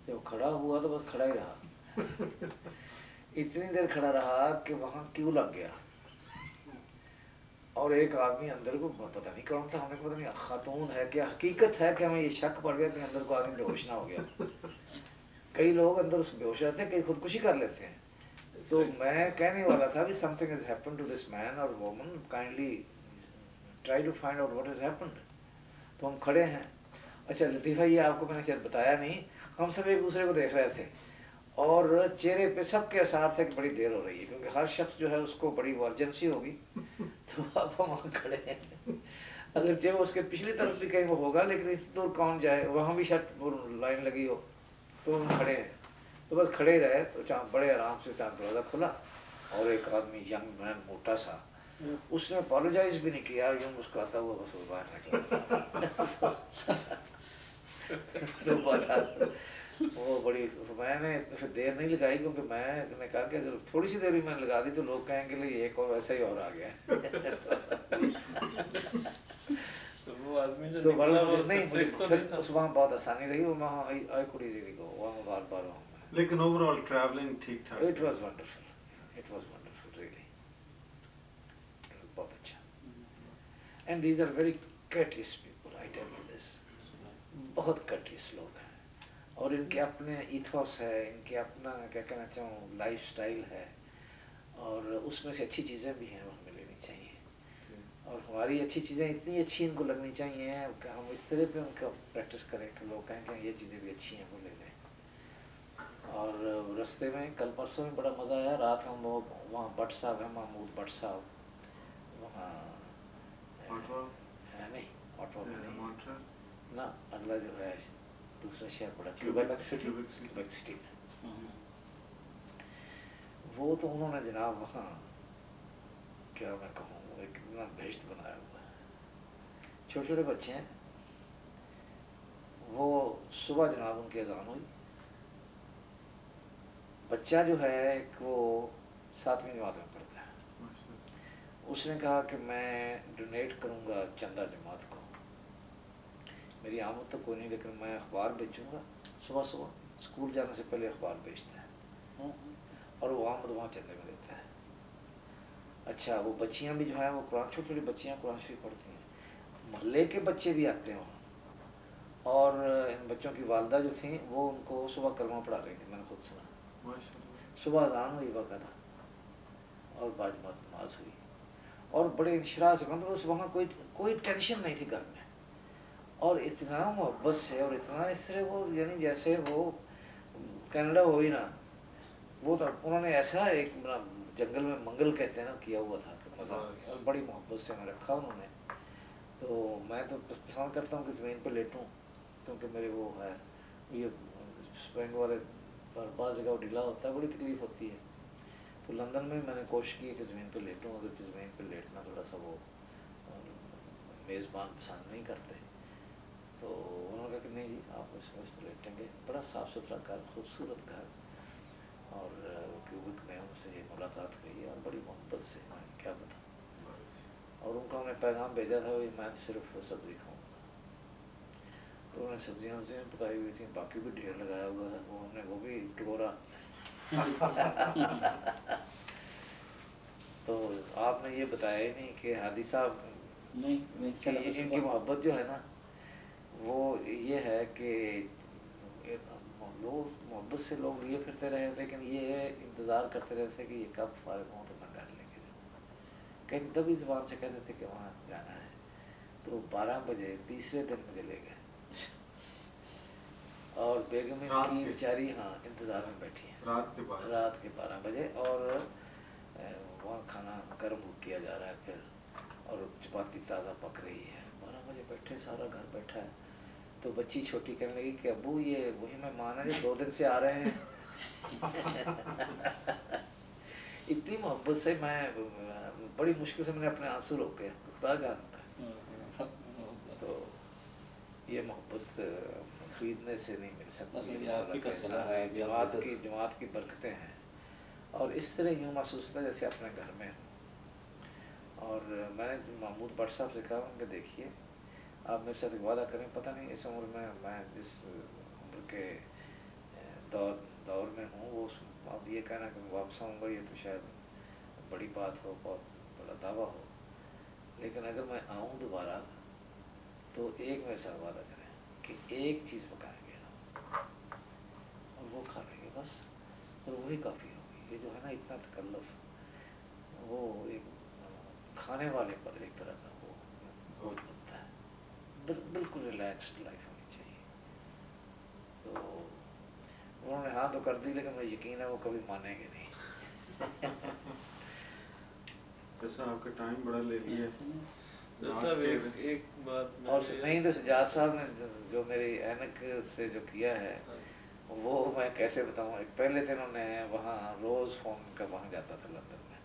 جب کھڑا ہوا تو بس کھڑا ہی رہا، اتنی دیر کھڑا رہا کہ وہاں کیوں لگ گیا، اور ایک آدمی اندر کو پتہ نہیں کون تھا، ہمیں پتہ نہیں خاتون ہے کہ حقیقت ہے کہ ہمیں یہ شک پڑ گیا کہ اندر کو آدمی بے ہوش نہ ہو گیا، کئی لوگ اندر اس بے ہوش رہتے ہیں، کئی خودکشی کر لیتے ہیں، تو میں کہنے والا تھا بھی something has happened to this man or woman, kindly try to find out what has happened۔ تو ہم کھڑے ہیں، اچھا لطیفہ یہ آپ کو میں نے شاید بتایا نہیں، ہم سب ایک دوسرے کو دیکھ رہے تھے، اور چہرے پہ سب کے اثار تھے کہ بڑی دیر ہو رہی ہے، کیونکہ ہر شخص جو ہے اس کو بڑی ایمرجنسی ہوگی، تو اب ہم وہاں کھڑے ہیں، اگرچہ اس کے پچھلی طرف بھی کہیں وہ ہوگا لیکن اتنی دور کون جائے، وہاں بھی شاید لائن لگی ہو، تو ہم کھڑے ہیں، تو بس کھڑے رہے، تو چاند بڑے آرام سے چاند دروازہ کھلا، اور ایک آدمی ینگ مین موٹا سا، اس نے اپالوجائز بھی نہیں کیا، یوں مسکراتا ہوا بس وہ باہر نکلا۔ وہ بڑی میں نے پھر دیر نہیں لگائی، کیونکہ میں نے کہا کہ اگر تھوڑی سی دیر بھی میں نے لگا دی تو لوگ کہیں گے لئے ایک اور ویسا ہی اور آ گیا، وہ آدمی جو تو نکلا وہ نہیں سکھ تو پھر نہیں تھا۔ اس وہاں بہت آسانی رہی، وہ وہاں آئی کوڈ ایزیلی گو، وہاں بار بار وہاں لیکن اوور آل ٹریولنگ ٹھیک ٹھاک؟ It was wonderful, it was wonderful really، بہت اچھا، and these are very courteous people, I tell you this، بہت courteous لوگ ہیں، اور ان کے اپنے ایتھوس ہے، ان کے اپنا کیا کہنا چاہوں لائف سٹائل ہے، اور اس میں سے اچھی چیزیں بھی ہیں وہ ہمیں لینی چاہیے، اور ہماری اچھی چیزیں اتنی اچھی ان کو لگنی چاہیے کہ ہم اس طرح پہ ان کا پریکٹس کریں کہ لوگ کہیں کہ یہ چیزیں بھی اچھی ہیں وہ لے لیں۔ اور رستے میں کل پرسوں میں بڑا مزہ آیا، رات ہم وہ وہاں بٹ صاحب ہیں، محمود بٹ صاحب، وہاں نہیں آٹو میں نہیں، نہ اگلا جو ہے دوسرا شہر پڑا کیوبیک سٹی میں، وہ تو انہوں نے جناب وہاں کیا میں کہوں ایک اتنا بہشت بنایا ہوا ہے. چھوٹے چھوٹے بچے ہیں. وہ صبح جناب ان کی اذان ہوئی. بچہ جو ہے ایک وہ 7ویں جماعت میں پڑھتا ہے. اس نے کہا کہ میں ڈونیٹ کروں گا چندہ جماعت کو. میری آمد تو کوئی نہیں لیکن میں اخبار بیچوں گا. صبح صبح اسکول جانے سے پہلے اخبار بیچتا ہے اور وہ آمد وہاں چندے میں دیتا ہے. اچھا وہ بچیاں بھی جو ہیں وہ قرآن چھوٹی چھوٹی بچیاں قرآن شریف پڑھتی ہیں. محلے کے بچے بھی آتے ہیں وہاں. اور ان بچوں کی والدہ جو تھیں وہ ان کو صبح کلمہ پڑھا رہی تھی. میں نے خود سنا. صبح اذان ہوئی باقاعدہ اور باجماعت نماز ہوئی اور بڑے انشراح سے مطلب وہاں کوئی ٹینشن نہیں تھی گھر میں. اور اتنا محبت سے اور اتنا اس طرح وہ یعنی جیسے وہ کینیڈا ہوئی نا وہ تو انہوں نے ایسا ایک جنگل میں منگل کہتے ہیں نا کیا ہوا تھا کہ مزہ اور بڑی محبت سے ہمیں رکھا انہوں نے. تو میں تو پسند کرتا ہوں کہ زمین پہ لیٹوں کیونکہ میرے وہ ہے یہ اسپرنگ والے بعض جگہ ڈھیلا ہوتا ہے بڑی تکلیف ہوتی ہے. تو لندن میں میں نے کوشش کی کہ زمین پہ لیٹوں اگر زمین پہ لیٹنا تھوڑا سا وہ میزبان پسند نہیں کرتے. تو انہوں نے کہا کہ نہیں جی آپ اس میں لیٹیں گے. بڑا صاف ستھرا گھر خوبصورت گھر اور کیوبک میں ان سے ملاقات ہوئی اور بڑی محبت سے میں کیا بتاؤں. اور ان کو ہم نے پیغام بھیجا تھا میں صرف سبزی کھاؤں گا. تو انہوں نے سبزیاں پکائی ہوئی تھیں باقی بھی ڈھیر لگایا ہوا تھا. وہ ہم نے وہ بھی ٹگورا. تو آپ نے یہ بتایا ہی نہیں کہ ہادی صاحب ان کی محبت جو ہے نا وہ یہ ہے کہ لوگ محبت سے لوگ لیے پھرتے رہے لیکن یہ انتظار کرتے رہتے کہ یہ کب فارغ ہوں تو میں گھر لے کے جاؤں. کہیں کبھی زبان سے کہتے تھے کہ وہاں جانا ہے تو 12 بجے تیسرے دن مجھے لے گئے اور بیگم ان کی بیچاری انتظار میں بیٹھی ہیں رات کے 12 بجے اور وہاں کھانا گرم کیا جا رہا ہے پھر اور چپاتی تازہ پک رہی ہے. 12 بجے بیٹھے سارا گھر بیٹھا ہے. تو بچی چھوٹی کہنے لگی کہ ابو یہ وہی مہمان ہے جو 2 دن سے آ رہے ہیں. اتنی محبت سے میں بڑی مشکل سے میں نے اپنے آنسو روکے. تو یہ محبت خریدنے سے نہیں مل سکتی. جماعت کی برکتیں ہیں اور اس طرح یوں محسوس ہوتا ہے جیسے اپنے گھر میں ہوں. اور میں نے محمود بٹ صاحب سے کہا کہ دیکھیے آپ میرے ساتھ وعدہ کریں. پتہ نہیں اس عمر میں جس عمر کے دور میں ہوں وہ اب یہ کہنا کہ میں واپس آؤں گا یہ تو شاید بڑی بات ہو بہت بڑا دعویٰ ہو. لیکن اگر میں آؤں دوبارہ تو ایک میرے ساتھ وعدہ کریں کہ ایک چیز پکائیں گے اور وہ کھا لیں گے بس اور وہی کافی ہوگی. یہ جو ہے نا اتنا تکلف وہ ایک کھانے والے پر ایک طرح کا وہ بوجھ بنتا ہے. بالکل ریلیکسڈ لائف ہونی چاہیے. تو انہوں نے ہاں تو کر دی لیکن مجھے یقین ہے وہ کبھی مانیں گے نہیں. جیسا آپ کا ٹائم بڑا لے لیا ایک بات اور نہیں تو سجاد صاحب نے جو میری اینک سے جو کیا ہے وہ میں کیسے بتاؤں. ایک پہلے دن انہوں نے وہاں روز فون کا وہاں جاتا تھا لندن میں.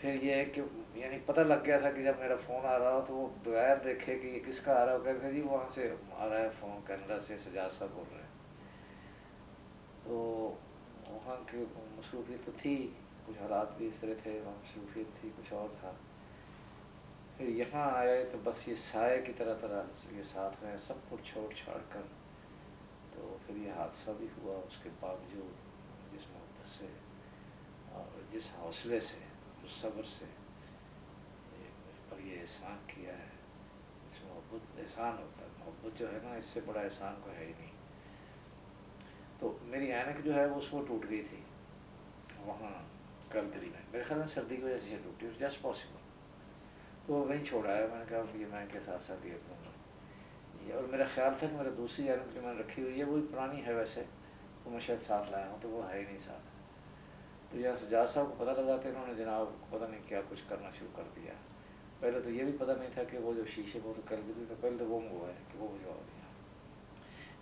پھر یہ ہے کہ یعنی پتہ لگ گیا تھا کہ جب میرا فون آ رہا ہو تو وہ بغیر دیکھے کہ یہ کس کا آ رہا ہو کہتے جی وہاں سے آ رہا ہے فون کینیڈا سے سجاد صاحب بول رہے ہیں. تو وہاں کی مصروفیت تو تھی کچھ حالات بھی اس طرح تھے وہاں مصروفیت تھی کچھ اور تھا. پھر یہاں آئے تو بس یہ سائے کی طرح یہ ساتھ رہے سب کچھ چھوڑ چھاڑ کر. تو پھر یہ حادثہ بھی ہوا. اس کے باوجود جس محبت سے اور جس حوصلے سے اس صبر سے پر یہ احسان کیا ہے. اس محبت احسان ہوتا ہے. محبت جو ہے نا اس سے بڑا احسان کوئی ہے ہی نہیں. تو میری اینک جو ہے وہ اس کو ٹوٹ گئی تھی وہاں کلگری میں. میرے خیال میں سردی کی وجہ سے ٹوٹی جسٹ پاسبل. تو وہیں چھوڑا ہے. میں نے کہا یہ میں کے ساتھ ساتھ یہ کروں گا. اور میرا خیال تھا کہ میرا دوسری اینک جو میں نے رکھی ہوئی ہے وہی پرانی ہے ویسے وہ میں شاید ساتھ لایا ہوں تو وہ ہے ہی نہیں ساتھ. تو یہاں سجاد صاحب کو پتہ لگا تھا انہوں نے جناب پتہ نہیں کیا کچھ کرنا شروع کر دیا. پہلے تو یہ بھی پتہ نہیں تھا کہ وہ جو شیشے وہ تو کلگری تو پہلے تو وہ منگوائے کہ وہ بھجوا دیا.